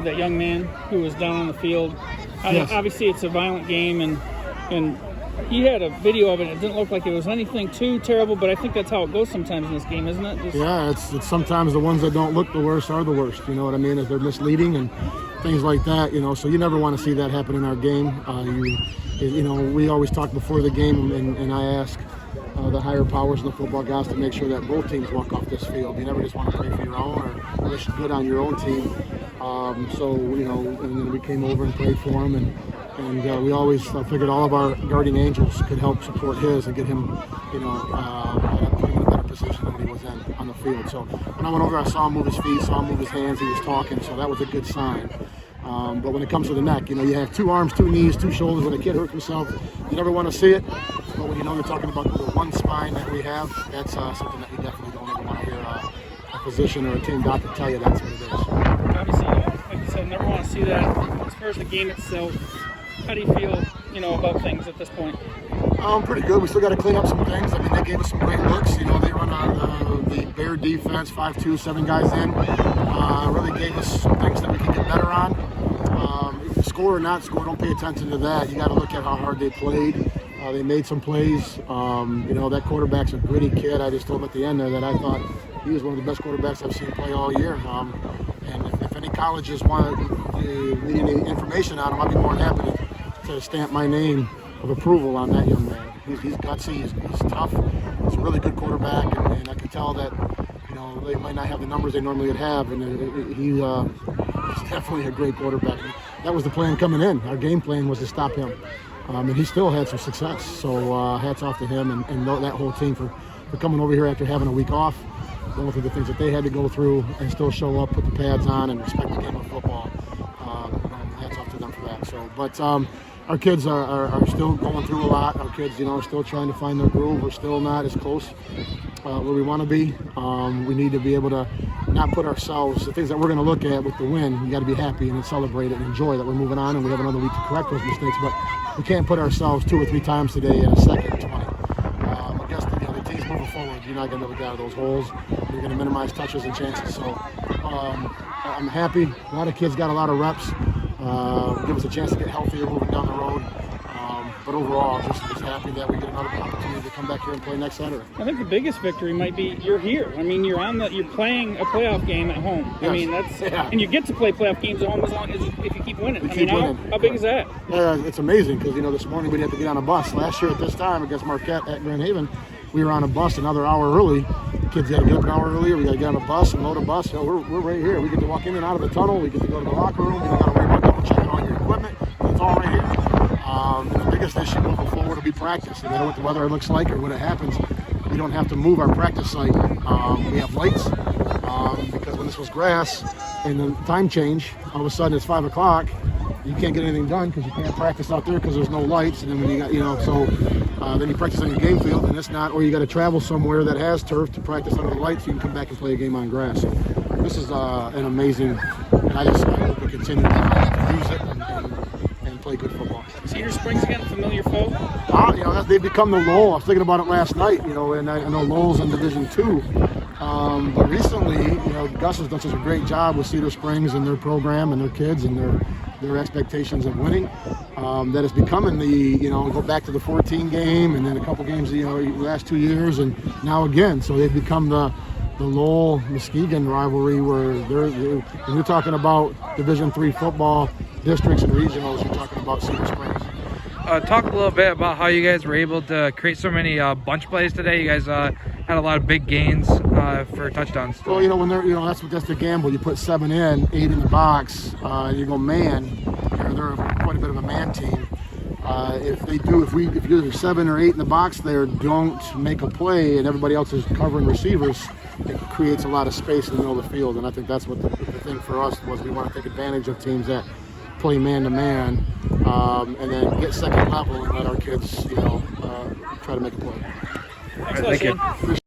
That young man who was down on the field. Yes. Obviously, it's a violent game, and he had a video of it. It didn't look like it was anything too terrible, but I think that's how it goes sometimes in this game, isn't it? Yeah, it's sometimes the ones that don't look the worst are the worst. You know what I mean? As they're misleading and things like that. You know, so you never want to see that happen in our game. We always talk before the game, and I ask the higher powers in the football guys to make sure that both teams walk off this field. You never just want to play for your own or wish good on your own team. And then we came over and prayed for him, and we always figured all of our guardian angels could help support his and get him, put him in a better position than he was in on the field. So when I went over, I saw him move his feet, saw him move his hands, he was talking, so that was a good sign. But when it comes to the neck, you have 2 arms, 2 knees, 2 shoulders, and a kid hurts himself. You never want to see it, but when you're talking about the one spine that we have, that's something that you definitely don't ever want to hear a physician or a team doctor tell you that's what it is. Obviously, like you said, never want to see that. As far as the game itself, how do you feel, about things at this point? Pretty good. We still got to clean up some things. I mean, they gave us some great looks. They run the Bear defense, 5-2, 7 guys in. Really gave us some things that we can get better on. Score or not score, don't pay attention to that. You got to look at how hard they played. They made some plays. That quarterback's a gritty kid. I just told him at the end there that I thought he was one of the best quarterbacks I've seen play all year. And if any colleges want need any information on him, I'd be more than happy to stamp my name of approval on that young man. He's gutsy, he's tough, he's a really good quarterback, and I can tell that they might not have the numbers they normally would have, and he's definitely a great quarterback. That was the plan coming in. Our game plan was to stop him, and he still had some success. So hats off to him and that whole team for coming over here after having a week off, going through the things that they had to go through, and still show up, put the pads on, and respect the game of football. Hats off to them for that. So, but our kids are still going through a lot. Our kids, are still trying to find their groove. We're still not as close where we want to be. We need to be able to not put ourselves, the things that we're going to look at with the win, you got to be happy and celebrate it and enjoy that we're moving on and we have another week to correct those mistakes. But we can't put ourselves 2 or 3 times today in a second 20. I guess the team's moving forward. You're not going to be able to get out of those holes. You're going to minimize touches and chances. So I'm happy. A lot of kids got a lot of reps. Give us a chance to get healthier moving down the road. But overall, just happy that we get another opportunity to come back here and play next Saturday. I think the biggest victory might be you're here. I mean, you're playing a playoff game at home. Yes. I mean, and you get to play playoff games at home as long as if you keep winning. How big is that? It's amazing because this morning we didn't have to get on a bus. Last year at this time against Marquette at Grand Haven, we were on a bus another hour early. Kids had to get up an hour earlier. We got to get on a bus and load a bus. We're right here. We get to walk in and out of the tunnel. We get to go to the locker room. We don't got to worry about double checking all your equipment. It's all right here. The biggest issue moving forward will be practice. No matter what the weather looks like or when it happens, we don't have to move our practice site. We have lights because when this was grass and the time change, all of a sudden it's 5 o'clock. You can't get anything done because you can't practice out there because there's no lights. And then when you got, then you practice on your game field and it's not, or you got to travel somewhere that has turf to practice under the lights. So you can come back and play a game on grass. So this is an amazing, and I hope we continue to use it and play good football. Cedar Springs again, familiar foe? They've become the Lowell. I was thinking about it last night, and I know Lowell's in Division 2. But recently, Gus has done such a great job with Cedar Springs and their program and their kids and their expectations of winning, that it's becoming go back to the 14 game and then a couple games, the last 2 years and now again. So they've become the Lowell-Muskegon rivalry where when you're talking about Division 3 football, districts and regionals, you're talking about Cedar Springs. Talk a little bit about how you guys were able to create so many bunch plays today. You guys had a lot of big gains for touchdowns. Well, when they're, that's the gamble. You put 7 in, 8 in the box, you go man. They're quite a bit of a man team. If you're 7 or 8 in the box there, don't make a play, and everybody else is covering receivers. It creates a lot of space in the middle of the field, and I think that's what the thing for us was. We want to take advantage of teams that play man-to-man, and then get second level and let our kids, try to make a play. Thank you.